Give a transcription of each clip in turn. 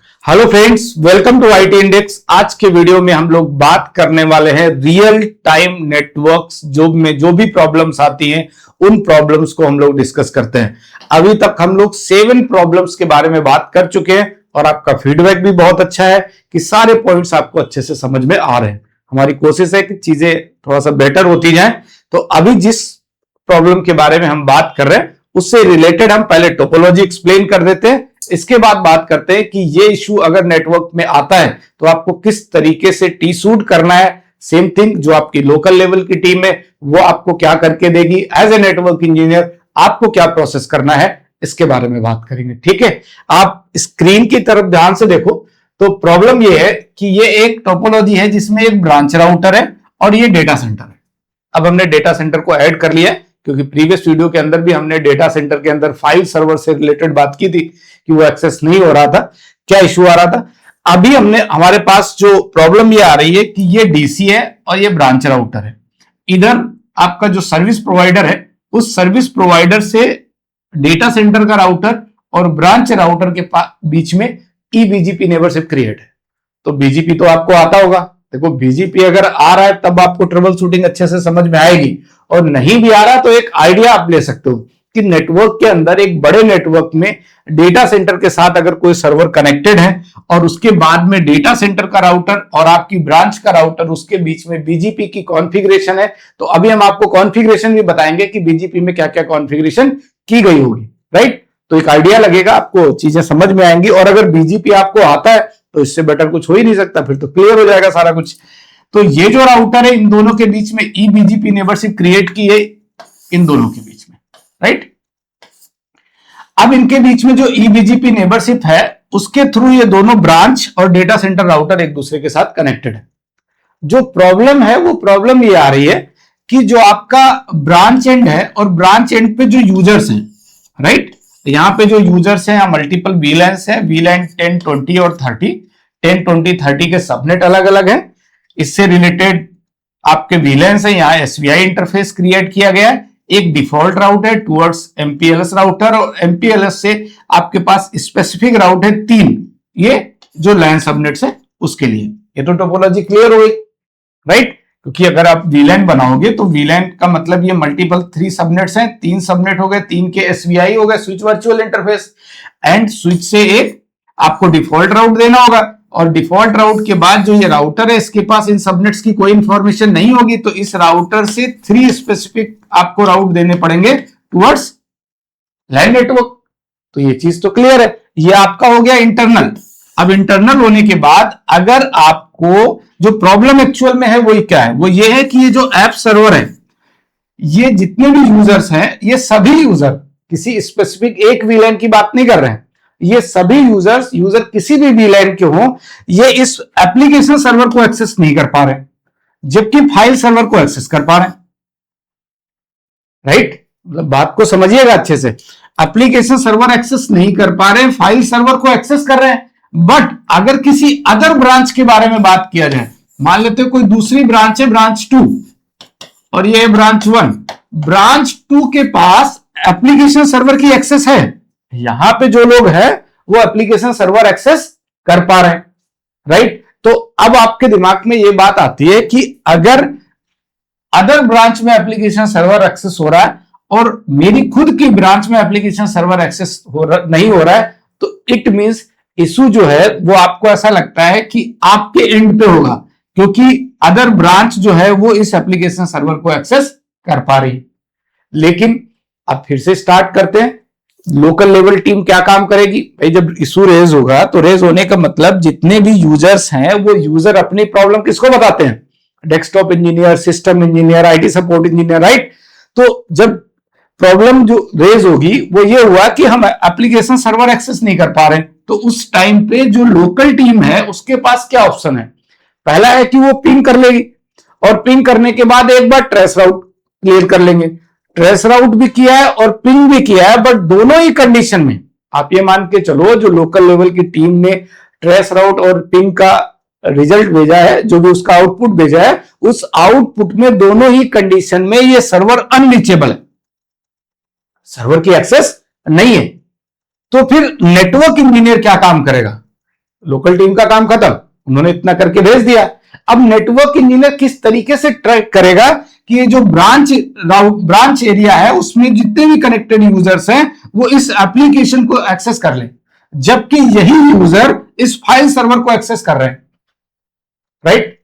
Hello friends, welcome to IT index. आज के video में हम लोग बात करने वाले हैं रियल टाइम नेटवर्क्स जो भी प्रॉब्लम्स आती हैं उन प्रॉब्लम्स को हम लोग डिस्कस करते हैं। अभी तक हम लोग 7 प्रॉब्लम्स के बारे में बात कर चुके हैं और आपका फीडबैक भी बहुत अच्छा है कि सारे पॉइंट्स आपको अच्छे से समझ में आ रहे हैं। हमारी कोशिश है कि चीजें थोड़ा सा बेटर होती जाए। तो अभी जिस प्रॉब्लम के बारे में हम बात कर रहे हैं उससे रिलेटेड हम पहले टोपोलॉजी एक्सप्लेन कर देते हैं, इसके बाद बात करते हैं कि ये इशू अगर नेटवर्क में आता है तो आपको किस तरीके से टी सूट करना है। सेम थिंग जो आपकी लोकल लेवल की टीम है वो आपको क्या करके देगी, एज ए नेटवर्क इंजीनियर आपको क्या प्रोसेस करना है, इसके बारे में बात करेंगे। ठीक है, आप स्क्रीन की तरफ ध्यान से देखो। तो प्रॉब्लम ये है कि ये एक टोपोलॉजी है जिसमें एक ब्रांच राउटर है और ये डेटा सेंटर है। अब हमने डेटा सेंटर को ऐड कर लिया है क्योंकि प्रीवियस वीडियो के अंदर भी हमने डेटा सेंटर के अंदर फाइल सर्वर से रिलेटेड बात की थी कि वो एक्सेस नहीं हो रहा था, क्या इश्यू आ रहा था। अभी हमारे पास जो प्रॉब्लम ये आ रही है कि ये डीसी है और ये ब्रांच राउटर है। इधर आपका जो सर्विस प्रोवाइडर है उस सर्विस प्रोवाइडर से डेटा सेंटर का राउटर और ब्रांच राउटर के बीच में ईबीजीपी नेबरशिप क्रिएट है। तो बीजीपी तो आपको आता होगा। देखो, बीजीपी अगर आ रहा है तब आपको ट्रबल शूटिंग अच्छे से समझ में आएगी, और नहीं भी आ रहा तो एक आइडिया आप ले सकते हो कि नेटवर्क के अंदर एक बड़े नेटवर्क में डेटा सेंटर के साथ अगर कोई सर्वर कनेक्टेड है और उसके बाद में डेटा सेंटर का राउटर और आपकी ब्रांच का राउटर उसके बीच में बीजीपी की कॉन्फ़िगरेशन है। तो अभी हम आपको कॉन्फ़िगरेशन भी बताएंगे कि बीजीपी में क्या क्या कॉन्फ़िगरेशन की गई होगी, राइट। तो एक आइडिया लगेगा, आपको चीजें समझ में आएंगी। और अगर बीजीपी आपको आता है तो इससे बेटर कुछ हो ही नहीं सकता, फिर तो क्लियर हो जाएगा सारा कुछ। तो ये जो राउटर है इन दोनों के बीच में ईबीजीपी नेबरशिप क्रिएट की है, इन दोनों के बीच में, राइट। अब इनके बीच में जो ईबीजीपी नेबरशिप है उसके थ्रू ये दोनों ब्रांच और डेटा सेंटर राउटर एक दूसरे के साथ कनेक्टेड है। जो प्रॉब्लम है वो प्रॉब्लम ये आ रही है कि जो आपका ब्रांच एंड है और ब्रांच एंड पे जो यूजर्स हैं, राइट, यहां पे जो यूजर्स हैं मल्टीपल वीलैन्स हैं, वीलैन 10, 20 और 30, 10, 20, 30 के सबनेट अलग अलग है। इससे रिलेटेड आपके वीलैन्स है, यहाँ एसवीआई इंटरफेस क्रिएट किया गया है। एक डिफॉल्ट राउट है टुवर्ड्स एमपीएलएस राउटर, और एमपीएलएस से आपके पास स्पेसिफिक राउट है 3, ये जो लैन सबनेट्स है उसके लिए। ये तो टोपोलॉजी क्लियर हो गई, राइट। क्योंकि अगर आप वीलैन बनाओगे तो वीलैन का मतलब ये मल्टीपल 3 सबनेट्स हैं, 3 सबनेट हो गए, 3 के एसवीआई हो गए, switch virtual interface, and switch से एक आपको डिफॉल्ट राउट देना होगा। और डिफॉल्ट राउट के बाद जो ये राउटर है इसके पास इन सबनेट्स की कोई इंफॉर्मेशन नहीं होगी, तो इस राउटर से 3 स्पेसिफिक आपको राउट देने पड़ेंगे टुवर्ड्स लैन नेटवर्क। तो ये चीज तो क्लियर है, ये आपका हो गया इंटरनल। अब इंटरनल होने के बाद अगर आपको जो प्रॉब्लम एक्चुअल में है वो क्या है, वो ये है कि ये जो ऐप सर्वर है, ये जितने भी यूजर्स हैं ये सभी यूजर, किसी स्पेसिफिक एक वीलैन की बात नहीं कर रहे हैं, ये सभी यूजर किसी भी वीलैन के हो, ये इस एप्लीकेशन सर्वर को एक्सेस नहीं कर पा रहे, जबकि फाइल सर्वर को एक्सेस कर पा रहे हैं, राइट। मतलब बात को समझिएगा अच्छे से। एप्लीकेशन सर्वर एक्सेस नहीं कर पा रहे हैं, फाइल सर्वर को एक्सेस कर रहे हैं। बट अगर किसी अदर ब्रांच के बारे में बात किया जाए, मान लेते हैं कोई दूसरी ब्रांच है, ब्रांच 2, और ये ब्रांच 1, ब्रांच 2 के पास एप्लीकेशन सर्वर की एक्सेस है। यहां पे जो लोग हैं वो एप्लीकेशन सर्वर एक्सेस कर पा रहे हैं, राइट। तो अब आपके दिमाग में ये बात आती है कि अगर अदर ब्रांच में एप्लीकेशन सर्वर एक्सेस हो रहा है और मेरी खुद की ब्रांच में एप्लीकेशन सर्वर एक्सेस नहीं हो रहा है, तो इट मींस इशू जो है वो आपको ऐसा लगता है कि आपके एंड पे होगा, क्योंकि अदर ब्रांच जो है वो इस एप्लीकेशन सर्वर को एक्सेस कर पा रही। लेकिन अब फिर से स्टार्ट करते हैं, लोकल लेवल टीम क्या काम करेगी भाई। जब इशू रेज होगा तो रेज होने का मतलब जितने भी यूजर्स हैं वो यूजर अपनी प्रॉब्लम किसको बताते हैं, desktop engineer, system engineer, IT support engineer, right. तो जब प्रॉब्लम जो रेज होगी वो ये हुआ कि हम एप्लीकेशन सर्वर एक्सेस नहीं कर पा रहे, तो उस टाइम पे जो लोकल टीम है उसके पास क्या ऑप्शन है। पहला है कि वो पिंग कर लेगी, और पिंग करने के बाद एक बार ट्रेस राउट क्लियर कर लेंगे। ट्रेस राउट भी किया है और पिंग भी किया है, बट दोनों ही कंडीशन में आप ये मान के चलो जो लोकल लेवल की टीम ने ट्रेस राउट और पिंग का रिजल्ट भेजा है, जो भी उसका आउटपुट भेजा है, उस आउटपुट में दोनों ही कंडीशन में ये सर्वर अनरीचेबल है, सर्वर की एक्सेस नहीं है। तो फिर नेटवर्क इंजीनियर क्या काम करेगा, लोकल टीम का काम खत्म, उन्होंने इतना करके भेज दिया। अब नेटवर्क इंजीनियर किस तरीके से ट्रैक करेगा कि ये जो ब्रांच एरिया है उसमें जितने भी कनेक्टेड यूजर्स हैं वो इस एप्लीकेशन को एक्सेस कर लें, जबकि यही यूजर इस फाइल सर्वर को एक्सेस कर रहे हैं, राइट।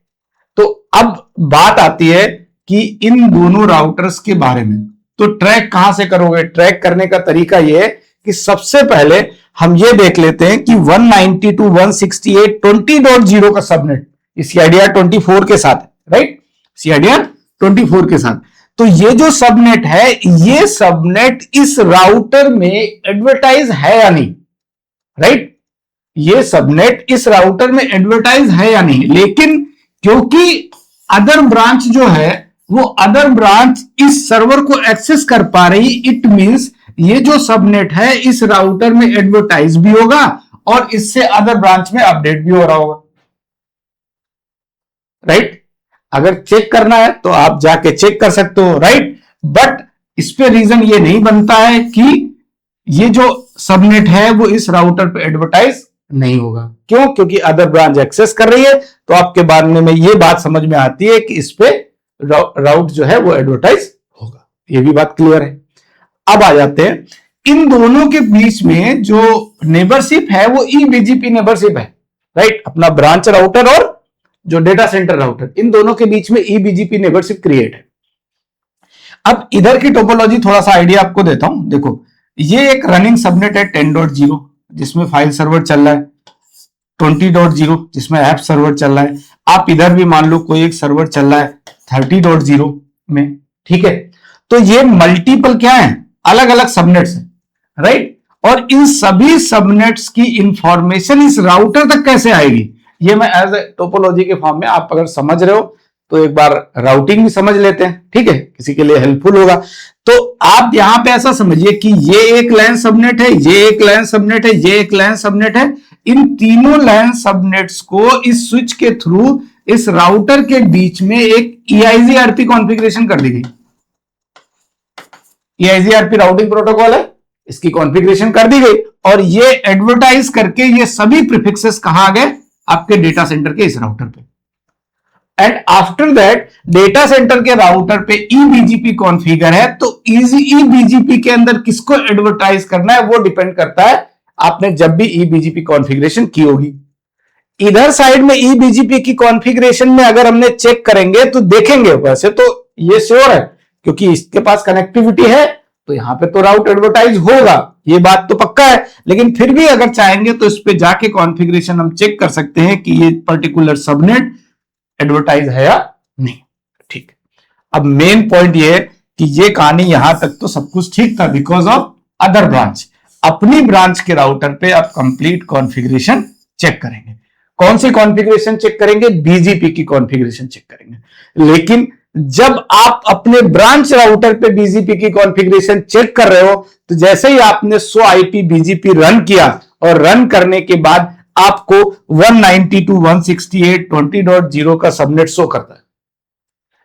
तो अब बात आती है कि इन दोनों राउटर्स के बारे में, तो ट्रैक कहां से करोगे? ट्रैक करने का तरीका यह है कि सबसे पहले हम ये देख लेते हैं कि 192.168.20.0 का सबनेट इस CIDR 24 के साथ है, राइट, CIDR 24 के साथ। तो ये जो सबनेट है, ये सबनेट इस राउटर में एडवर्टाइज है या नहीं, राइट, ये सबनेट इस राउटर में एडवर्टाइज है या नहीं। लेकिन क्योंकि अदर ब्रांच जो है वो अदर ब्रांच इस सर्वर को एक्सेस कर पा रही, इट मींस ये जो सबनेट है इस राउटर में एडवर्टाइज भी होगा और इससे अदर ब्रांच में अपडेट भी हो रहा होगा, राइट। अगर चेक करना है तो आप जाके चेक कर सकते हो, राइट। बट इस पे रीजन ये नहीं बनता है कि ये जो सबनेट है वो इस राउटर पे एडवर्टाइज नहीं होगा। क्यों? क्योंकि अदर ब्रांच एक्सेस कर रही है, तो आपके बारे में ये बात समझ में आती है कि इस पे राउट जो है वो एडवर्टाइज होगा। ये भी बात क्लियर है। अब आ जाते हैं इन दोनों के बीच में जो नेबरशिप है वो eBGP नेबरशिप है, राइट। अपना ब्रांच राउटर और जो डेटा सेंटर राउटर, इन दोनों के बीच में eBGP नेबरशिप क्रिएट है। अब इधर की टोपोलॉजी थोड़ा सा आइडिया आपको देता हूं। देखो, ये एक रनिंग सबनेट है 10.0 जिसमें फाइल सर्वर चल रहा है, 20.0 जिसमें ऐप सर्वर चल रहा है। आप इधर भी मान लो कोई एक सर्वर चल रहा है 30.0 में, ठीक है। तो ये मल्टीपल क्या है, अलग अलग सबनेट्स हैं, राइट। और इन सभी सबनेट्स की इंफॉर्मेशन इस राउटर तक कैसे आएगी, ये मैं एज ए टोपोलॉजी के फॉर्म में, आप अगर समझ रहे हो तो एक बार राउटिंग भी समझ लेते हैं, ठीक है, किसी के लिए हेल्पफुल होगा। तो आप यहां पे ऐसा समझिए कि ये एक लैन सबनेट है, ये एक लैन सबनेट है, ये एक लैन सबनेट है। इन तीनों लैन सबनेट्स को इस स्विच के थ्रू इस राउटर के बीच में एक EIGRP कॉन्फ़िगरेशन कर दी गई। EIGRP राउटिंग प्रोटोकॉल है, इसकी कॉन्फ़िगरेशन कर दी गई और ये एडवर्टाइज करके ये सभी प्रीफिक्सेस कहां आ गए, आपके डेटा सेंटर के इस राउटर पे। And after that data centre के राउटर पे eBGP कॉन्फ़िगर है, तो eBGP के अंदर किसको एडवर्टाइज करना है वो डिपेंड करता है आपने जब भी eBGP कॉन्फ़िगरेशन की होगी। इधर साइड में eBGP की कॉन्फ़िगरेशन में अगर हमने चेक करेंगे तो देखेंगे, वैसे तो ये श्योर है क्योंकि इसके पास कनेक्टिविटी है तो यहां पे तो राउट एडवर्टाइज होगा, ये बात तो पक्का है। लेकिन फिर भी अगर चाहेंगे तो इस पे जाके कॉन्फ़िगरेशन हम चेक कर सकते हैं कि ये पर्टिकुलर सबनेट एडवर्टाइज है या नहीं, ठीक। अब मेन पॉइंट ये है कि ये कहानी यहां तक तो सब कुछ ठीक था बिकॉज ऑफ अदर ब्रांच। अपनी ब्रांच के राउटर पे आप कंप्लीट कॉन्फ़िगरेशन चेक करेंगे। कौन सी कॉन्फ़िगरेशन चेक करेंगे? BGP की कॉन्फ़िगरेशन चेक करेंगे। लेकिन जब आप अपने ब्रांच राउटर पे BGP की कॉन्फ़िगरेशन चेक कर रहे हो तो जैसे ही आपने 100 IP BGP रन किया और रन करने के बाद आपको 192.168.20.0 का सबनेट शो करता है।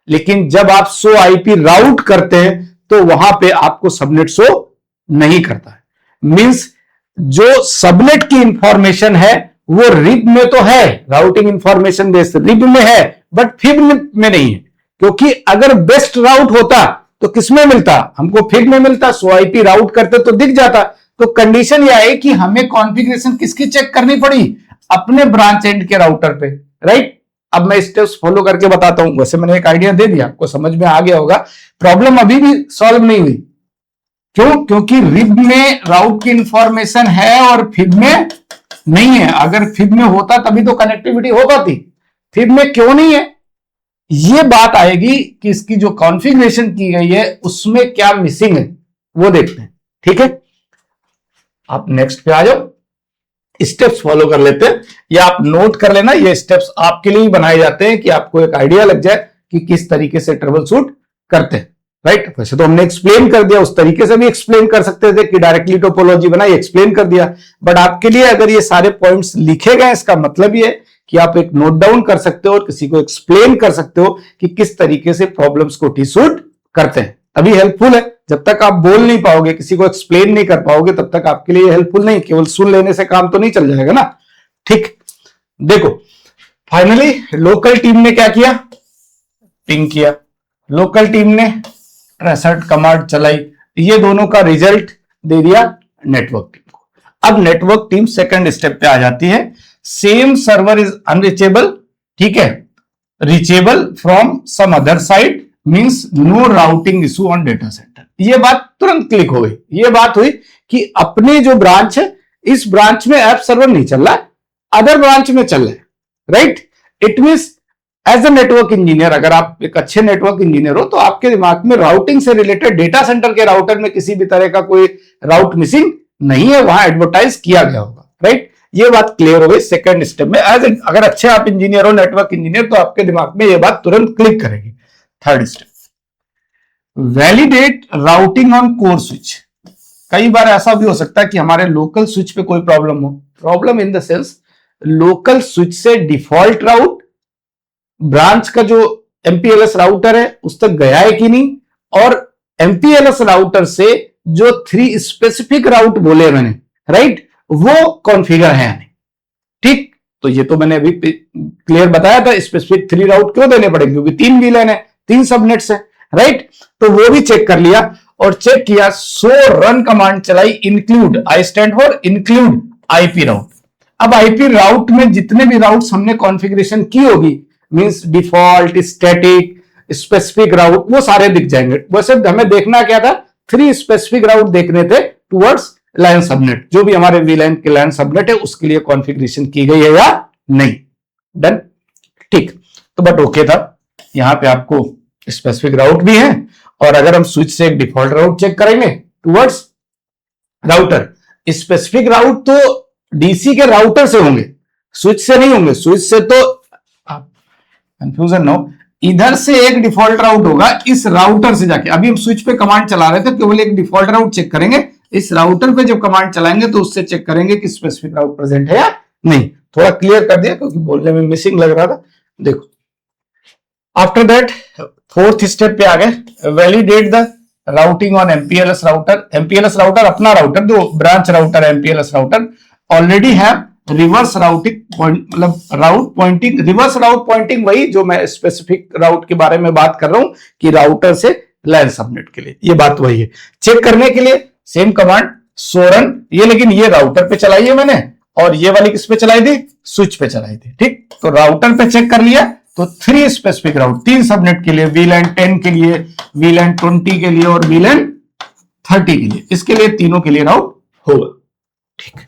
लेकिन जब आप 100 IP राउट करते हैं तो वहां पे आपको सबनेट शो नहीं करता है। मींस जो सबनेट की इंफॉर्मेशन है वो रिब में तो है, राउटिंग इंफॉर्मेशन बेस रिब में है, बट फिब में नहीं है। क्योंकि अगर बेस्ट राउट होता तो किसमें मिलता, हमको फिब में मिलता। 100 IP राउट करते तो दिख जाता। तो कंडीशन यह है कि हमें कॉन्फ़िगरेशन किसकी चेक करनी पड़ी, अपने ब्रांच एंड के राउटर पे, राइट। अब मैं स्टेप्स फॉलो करके बताता हूं। वैसे मैंने एक आइडिया दे दिया, आपको समझ में आ गया होगा। प्रॉब्लम अभी भी सॉल्व नहीं हुई। क्यों? क्योंकि रिब में राउट की इंफॉर्मेशन है और फिब में नहीं है। अगर फिब में होता तभी तो कनेक्टिविटी हो पाती, फिब में क्यों नहीं है, ये बात आएगी कि इसकी जो कॉन्फ़िगरेशन की गई है उसमें क्या मिसिंग है वो देखते हैं, ठीक है। आप नेक्स्ट पे आ जाओ, स्टेप्स फॉलो कर लेते हैं या आप नोट कर लेना। ये स्टेप्स आपके लिए ही बनाए जाते हैं कि आपको एक आइडिया लग जाए कि किस तरीके से ट्रबल शूट करते हैं, राइट। वैसे तो हमने एक्सप्लेन कर दिया, उस तरीके से भी एक्सप्लेन कर सकते थे कि डायरेक्टली टोपोलॉजी बनाई, एक्सप्लेन कर दिया। बट आपके लिए अगर ये सारे पॉइंट्स लिखे गए, इसका मतलब ये कि आप एक नोट डाउन कर सकते हो और किसी को एक्सप्लेन कर सकते हो कि किस तरीके से प्रॉब्लम्स को टी-शूट करते हैं। तभी हेल्पफुल है। जब तक आप बोल नहीं पाओगे, किसी को एक्सप्लेन नहीं कर पाओगे, तब तक आपके लिए हेल्पफुल नहीं। केवल सुन लेने से काम तो नहीं चल जाएगा ना, ठीक। देखो फाइनली लोकल टीम ने क्या किया, पिंग किया, लोकल टीम ने ट्रेसर्ट कमांड चलाई, ये दोनों का रिजल्ट दे दिया नेटवर्क टीम को। अब नेटवर्क टीम सेकंड स्टेप पे आ जाती है, सेम सर्वर इज अनरीचेबल, ठीक है, reachable from some other site means no routing issue on data centre. ये बात तुरंत क्लिक हो गई, ये बात हुई कि अपने जो ब्रांच है इस ब्रांच में ऐप सर्वर नहीं चल रहा है, अदर ब्रांच में चल रहा है, right. It means as a network engineer, अगर आप एक अच्छे नेटवर्क इंजीनियर हो तो आपके दिमाग में राउटिंग से रिलेटेड डेटा सेंटर के राउटर में किसी भी तरह का कोई राउट मिसिंग नहीं है, वहां एडवर्टाइज किया गया होगा, राइट। ये बात क्लियर हो गई सेकंड स्टेप में। अगर अच्छे आप इंजीनियर हो, नेटवर्क इंजीनियर, तो आपके दिमाग में ये बात तुरंत क्लिक करेगी। Third step, validate routing on core switch. कई बार ऐसा भी हो सकता है कि हमारे लोकल स्विच पे कोई प्रॉब्लम हो, problem in the sense local switch से डिफॉल्ट राउट ब्रांच का जो एमपीएलएस राउटर है उस तक गया है कि नहीं, और एमपीएलएस राउटर से जो 3 स्पेसिफिक राउट बोले मैंने, राइट, वो कॉन्फ़िगर है नहीं, ठीक। तो ये तो मैंने अभी क्लियर बताया था, स्पेसिफिक 3 राउट क्यों देने पड़ेंगे, क्योंकि 3 वीलन है, 3 सबनेट्स है, राइट। तो वो भी चेक कर लिया और चेक किया, सो रन कमांड चलाई, include, I stand for include IP route. अब आईपी राउट में जितने भी राउट्स हमने कॉन्फ़िगरेशन की होगी, मींस डिफॉल्ट, स्टैटिक, स्पेसिफिक राउट, वो सारे दिख जाएंगे। वैसे हमें देखना क्या था, 3 स्पेसिफिक राउट देखने थे टुवर्ड्स लाइन सबनेट, जो भी हमारे वीलाइन के लाइन सबनेट है उसके लिए कॉन्फ़िगरेशन की गई है या नहीं। डन, ठीक। तो बट ओके था, यहां पे आपको स्पेसिफिक राउट भी है, और अगर हम स्विच से एक डिफॉल्ट राउट चेक करेंगे टुवर्ड्स राउटर, स्पेसिफिक राउट तो डीसी के राउटर से होंगे, स्विच से नहीं होंगे। स्विच से तो कंफ्यूजन नो, इधर से एक डिफॉल्ट राउट होगा, इस राउटर से जाके, अभी हम स्विच पे कमांड चला रहे थे, केवल एक डिफॉल्ट राउट चेक करेंगे, इस राउटर पे जब कमांड चलाएंगे तो उससे चेक करेंगे कि स्पेसिफिक राउट प्रेजेंट है या नहीं। थोड़ा क्लियर कर दिया क्योंकि बोलने में मिसिंग लग रहा था। देखो आफ्टर दैट फोर्थ स्टेप पे आ गए, validate the routing on MPLS router. MPLS router अपना राउटर, जो ब्रांच राउटर है MPLS router, already have reverse routing, मतलब राउट पॉइंटिंग, रिवर्स राउट पॉइंटिंग, वही जो मैं स्पेसिफिक राउट के बारे में बात कर रहा हूं कि राउटर से लाइन सबनेट के लिए, ये बात वही है। चेक करने के लिए सेम कमांड सोरन, ये लेकिन ये राउटर पे चलाई है मैंने, और ये वाली किस पे चलाई थी, स्विच पे चलाई थी, ठीक। तो राउटर पे चेक कर लिया तो 3 स्पेसिफिक राउट, 3 सबनेट के लिए, वीलैन 10 के लिए, वीलैन 20 के लिए और वीलैन 30 के लिए, इसके लिए तीनों के लिए राउट होगा, ठीक।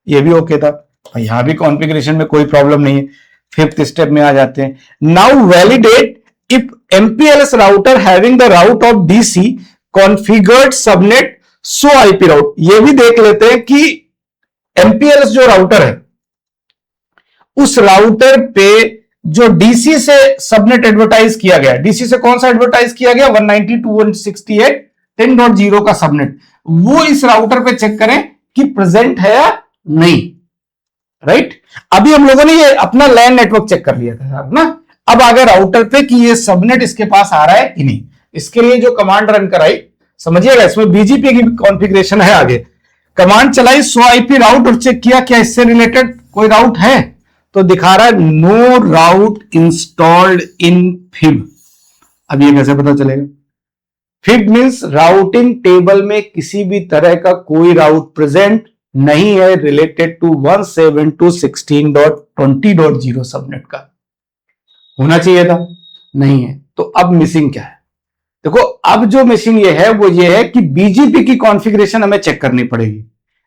ये भी ओके था, यहां भी कॉन्फ़िगरेशन में कोई प्रॉब्लम नहीं है। फिफ्थ स्टेप में आ जाते हैं, now validate if MPLS router having the route of DC configured subnet so IP route. ये भी देख लेते हैं कि एमपीएलएस जो राउटर है उस राउटर पे जो डीसी से सबनेट एडवर्टाइज किया गया, डीसी से कौन सा एडवर्टाइज किया गया, 192.168.10.0 का सबनेट, वो इस राउटर पे चेक करें कि प्रेजेंट है या नहीं, राइट। अभी हम लोगों ने ये अपना लैन नेटवर्क चेक कर लिया था ना, अब आगे राउटर पे कि ये सबनेट इसके पास आ रहा है कि नहीं। इसके लिए जो कमांड रन कराई, समझिएगा, इसमें बीजीपी की कॉन्फ़िगरेशन है। आगे कमांड चलाई सो आईपी राउट और चेक किया क्या इससे रिलेटेड कोई राउट है, तो दिखा रहा है no route installed in FIB. अब ये कैसे पता चलेगा, फिब मींस राउटिंग टेबल में किसी भी तरह का कोई राउट प्रेजेंट नहीं है रिलेटेड टू 172.16.20.0 सबनेट का। होना चाहिए था, नहीं है, तो अब मिसिंग क्या है। देखो अब जो मिसिंग ये है वो ये है कि बीजीपी की कॉन्फ़िगरेशन हमें चेक करनी पड़ेगी।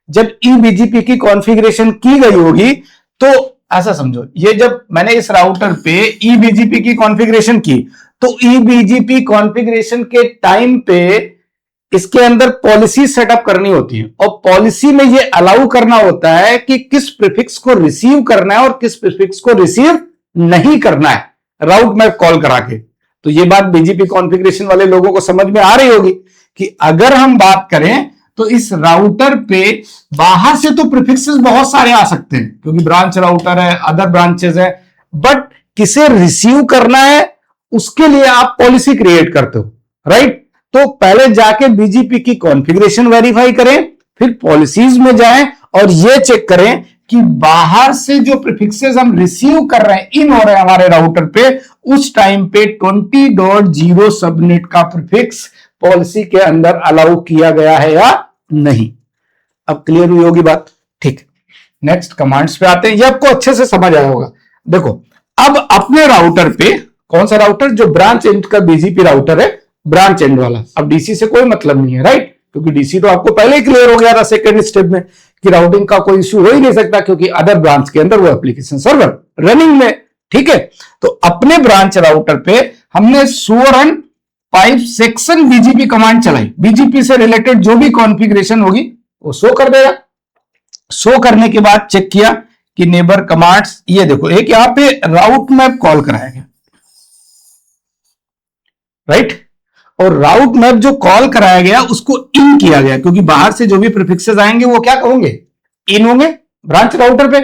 जब ईबीजीपी की कॉन्फ़िगरेशन की गई होगी तो ऐसा समझो, ये जब मैंने इस राउटर पे ईबीजीपी की कॉन्फ़िगरेशन की तो ईबीजीपी कॉन्फ़िगरेशन के टाइम पे इसके अंदर पॉलिसी सेटअप करनी होती है, और पॉलिसी में ये अलाउ करना होता है कि किस प्रीफिक्स को रिसीव करना है और किस प्रीफिक्स को रिसीव नहीं करना है राउट मैप कॉल करा के। तो ये बात बीजीपी कॉन्फ़िगरेशन वाले लोगों को समझ में आ रही होगी कि अगर हम बात करें तो इस राउटर पे बाहर से तो प्रीफिक्सेस बहुत सारे आ सकते हैं क्योंकि ब्रांच राउटर है, अदर ब्रांचेस है, बट किसे रिसीव करना है उसके लिए आप पॉलिसी क्रिएट करते हो, राइट। तो पहले जाके बीजीपी की कॉन्फ़िगरेशन वेरीफाई करें, फिर पॉलिसीज में जाएं और ये चेक करें कि बाहर से जो प्रीफिक्सेस हम रिसीव कर रहे हैं, इन हो रहे हैं हमारे राउटर पे, उस टाइम पे 20.0 सबनेट का प्रीफिक्स पॉलिसी के अंदर अलाउ किया गया है या नहीं। अब क्लियर हुई होगी बात, ठीक। नेक्स्ट कमांड्स पे आते हैं, ये आपको अच्छे से समझ आया होगा। देखो, अब अपने राउटर पे, कौन सा राउटर, जो ब्रांच एंड का बीजीपी राउटर है, ब्रांच एंड वाला। अब डीसी से कोई मतलब नहीं है, राइट, क्योंकि डीसी तो आपको पहले ही क्लियर हो गया था सेकंड स्टेप में कि राउटिंग का कोई इश्यू हो ही नहीं सकता, क्योंकि अदर ब्रांच के अंदर वो एप्लीकेशन सर्वर रनिंग में, ठीक है। तो अपने ब्रांच राउटर पे हमने show run pipe section BGP command चलाई। बीजीपी से रिलेटेड जो भी कॉन्फ़िगरेशन होगी वो शो कर देगा। शो करने के बाद चेक किया कि नेबर कमांड्स, ये देखो एक यहां पे राउट मैप कॉल कराया गया, राइट। और राउट मैप जो कॉल कराया गया उसको इन किया गया, क्योंकि बाहर से जो भी प्रीफिक्सेस आएंगे वो क्या होंगे, इन होंगे ब्रांच राउटर पे।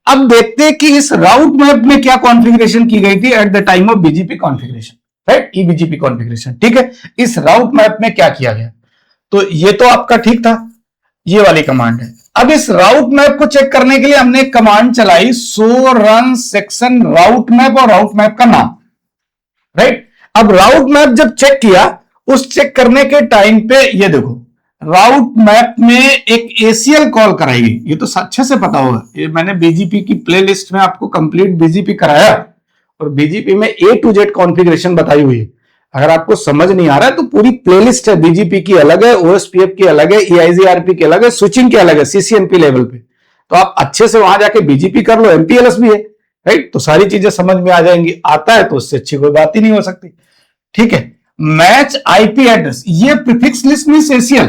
अब देखते हैं कि इस राउट मैप में क्या कॉन्फ़िगरेशन की गई थी at the time of BGP configuration, right, EBGP configuration, ठीक है। इस राउट मैप में क्या किया गया, तो ये तो आपका ठीक था, ये वाली कमांड है। अब इस राउट मैप को चेक करने के लिए हमने एक कमांड चलाई, शो रन सेक्शन राउट मैप, और राउट मैप का नाम, राइट। अब राउट मैप जब चेक किया, उस चेक करने के टाइम पे ये देखो राउट मैप में एक एसीएल कॉल कराई गई। ये तो अच्छे से पता होगा, ये मैंने बीजीपी की प्लेलिस्ट में आपको कंप्लीट बीजीपी कराया, और बीजीपी में ए टू जेड कॉन्फ़िगरेशन बताई हुई है। अगर आपको समझ नहीं आ रहा है तो पूरी प्लेलिस्ट है, बीजीपी की अलग है, ओएसपीएफ की अलग है, ईआईजीआरपी की अलग है, स्विचिंग की अलग है, सीसीएनपी लेवल पे। तो आप अच्छे से वहां जाके बीजीपी कर लो, एमपीएलएस भी है, राइट। तो सारी चीजें समझ में आ जाएंगी, आता है तो उससे अच्छी कोई बात ही नहीं हो सकती, ठीक है। मैच आईपी एड्रेस, ये प्रीफिक्स लिस्ट मींस एसीएल,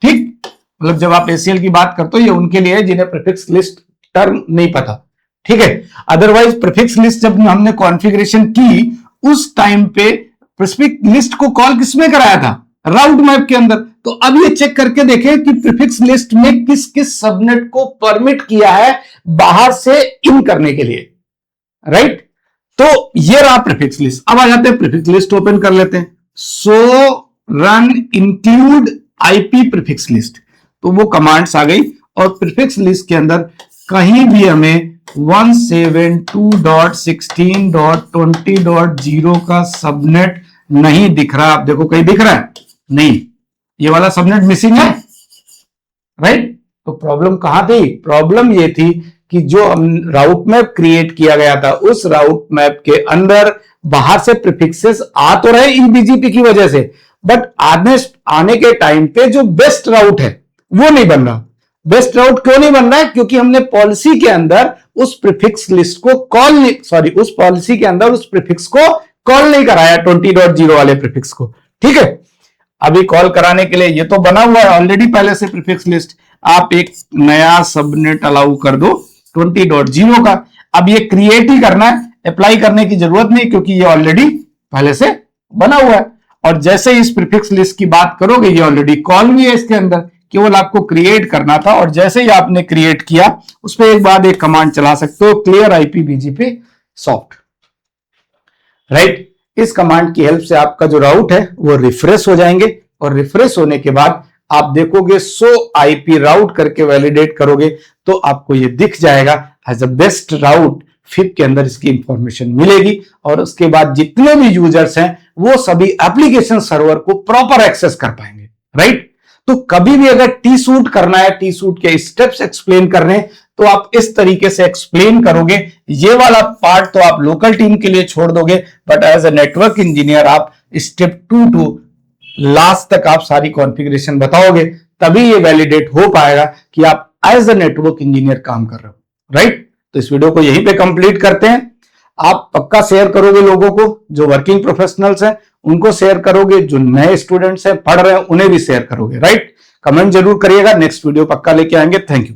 ठीक। मतलब जब आप एसीएल की बात करते हो, ये उनके लिए जिन्हें प्रीफिक्स लिस्ट टर्म नहीं पता, ठीक है। अदरवाइज प्रीफिक्स लिस्ट जब हमने कॉन्फ़िगरेशन की, उस टाइम पे प्रीफिक्स लिस्ट को कॉल किसमें कराया था, राउट मैप के अंदर। तो अब ये चेक करके देखें कि प्रीफिक्स लिस्ट में किस किस सबनेट को परमिट किया है बाहर से इन करने के लिए, राइट। तो ये रहा प्रीफिक्स लिस्ट। अब आ जाते हैं प्रीफिक्स लिस्ट ओपन कर लेते हैं। Show run include IP prefix list, तो वो कमांड्स आ गई, और प्रीफिक्स लिस्ट के अंदर कहीं भी हमें 172.16.20.0 का सबनेट नहीं दिख रहा। आप देखो कहीं दिख रहा है, नहीं, ये वाला सबनेट मिसिंग है, राइट। तो प्रॉब्लम कहां थी, प्रॉब्लम ये थी कि जो राउट मैप क्रिएट किया गया था, उस राउट मैप के अंदर बाहर से प्रीफिक्सेस आ तो रहे ईबीजीपी की वजह से, बट आने के टाइम पे जो बेस्ट राउट है वो नहीं बन रहा। बेस्ट राउट क्यों नहीं बन रहा है, क्योंकि हमने पॉलिसी के अंदर उस प्रीफिक्स लिस्ट को कॉल नहीं, सॉरी, उस पॉलिसी के अंदर उस प्रीफिक्स को कॉल नहीं कराया, 20.0 वाले प्रीफिक्स को, ठीक है। अभी कॉल कराने के लिए ये तो बना हुआ है ऑलरेडी पहले से प्रीफिक्स लिस्ट, आप एक नया सबनेट अलाउ कर दो 20.0 का। अब ये क्रिएट ही करना है, अप्लाई करने की जरूरत नहीं, क्योंकि ये ऑलरेडी पहले से बना हुआ है। और जैसे इस प्रीफिक्स लिस्ट की बात करोगे, ये ऑलरेडी कॉल भी है इसके अंदर, केवल आपको क्रिएट करना था। और जैसे ही आपने क्रिएट किया, उस पर एक बाद एक कमांड चला सकते हो, clear IP BGP soft, right. इस कमांड की हेल्प से आपका जो राउट है वो रिफ्रेश हो जाएंगे, और रिफ्रेश होने के बाद आप देखोगे सो आईपी राउट करके वैलिडेट करोगे तो आपको ये दिख जाएगा एज अ बेस्ट राउट। फिप के अंदर इसकी इंफॉर्मेशन मिलेगी, और उसके बाद जितने भी यूजर्स हैं वो सभी एप्लीकेशन सर्वर को प्रॉपर एक्सेस कर पाएंगे, राइट। तो कभी भी अगर टी सूट करना है, टी सूट के स्टेप्स एक्सप्लेन करने, तो आप इस तरीके से एक्सप्लेन करोगे। ये वाला पार्ट तो आप लोकल टीम के लिए छोड़ दोगे, but as a network engineer आप स्टेप 2 टू लास्ट तक आप सारी कॉन्फ़िगरेशन बताओगे, तभी ये वैलिडेट हो पाएगा कि आप एज अ नेटवर्क इंजीनियर काम कर रहे हो, राइट। तो इस वीडियो को यहीं पे कंप्लीट करते हैं। आप पक्का शेयर करोगे लोगों को, जो वर्किंग प्रोफेशनल्स हैं उनको शेयर करोगे, जो नए स्टूडेंट्स हैं पढ़ रहे हैं उन्हें भी शेयर करोगे, राइट। कमेंट जरूर करिएगा, नेक्स्ट वीडियो पक्का लेके आएंगे। Thank you.